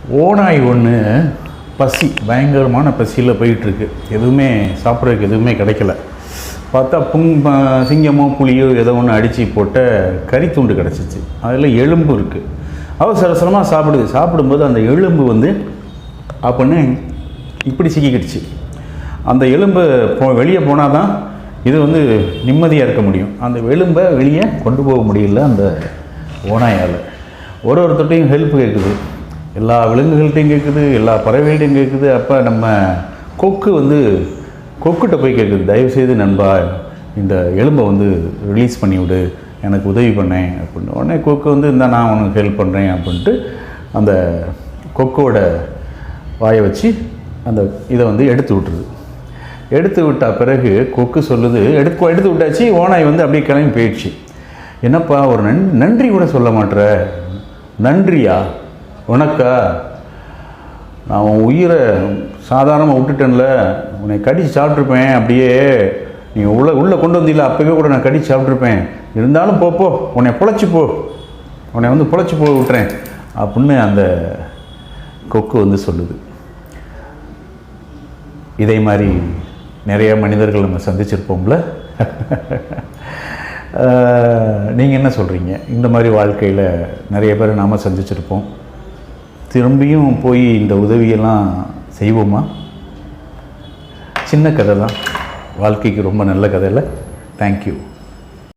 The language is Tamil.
ஓநாய் ஒன்று பசி, பயங்கரமான பசியில் போயிட்டுருக்கு. எதுவுமே சாப்பிட்றதுக்கு எதுவுமே கிடைக்கல. பார்த்தா சிங்கமோ புலியோ ஏதோ ஒன்று அடித்து போட்ட கறி துண்டு கிடச்சிச்சு. அதில் எலும்பு இருக்குது. அவசரமாக சாப்பிடும்போது அந்த எலும்பு வந்து அப்படின்னு இப்படி சிக்கிக்கிடுச்சு. அந்த எலும்பு வெளியே போனால் தான் இது வந்து நிம்மதியாக இருக்க முடியும். அந்த எலும்பை வெளியே கொண்டு போக முடியல அந்த ஓநாயால். ஒருத்தட்டையும் ஹெல்ப் கேட்குது, எல்லா விலங்குகள்கிட்டையும் கேட்குது, எல்லா பறவைகள்டையும் கேட்குது. அப்போ நம்ம கொக்குகிட்ட போய் கேட்குது, தயவுசெய்து நண்பா இந்த எலும்பை வந்து ரிலீஸ் பண்ணிவிடு, எனக்கு உதவி பண்ணேன் அப்படின்னு. உடனே கொக்கு வந்து நான் உனக்கு ஹெல்ப் பண்ணுறேன் அப்படின்ட்டு அந்த கொக்கோட வாயை வச்சு அந்த இதை வந்து எடுத்து விட்டுருது. எடுத்து விட்ட பிறகு கொக்கு சொல்லுது, எடுத்து விட்டாச்சு. ஓநாய் வந்து அப்படியே கிளம்பி போயிடுச்சு. என்னப்பா ஒரு நன்றி கூட சொல்ல மாட்டேற? நன்றியா உனக்கா? நான் உன் உயிரை சாதாரணமாக விட்டுட்டேன்ல, உன்னை கடிச்சு சாப்பிட்ருப்பேன். அப்படியே நீங்கள் உள்ளே கொண்டு வந்தீங்களா, அப்போவே கூட நான் கடிச்சு சாப்பிட்ருப்பேன். இருந்தாலும் போ, உன்னை பொழைச்சி போக விட்டுறேன் அப்படின்னு அந்த கொக்கு வந்து சொல்லுது. இதே மாதிரி நிறைய மனிதர்கள் நம்ம சந்திச்சிருப்போம்ல. நீங்கள் என்ன சொல்கிறீங்க? இந்த மாதிரி வாழ்க்கையில் நிறைய பேர் நாம் சந்திச்சிருப்போம். திரும்பியும் போய் இந்த உதவியெல்லாம் செய்வோமா? சின்ன கதை தான், வாழ்க்கைக்கு ரொம்ப நல்ல கதை இல்லை. தேங்க்யூ.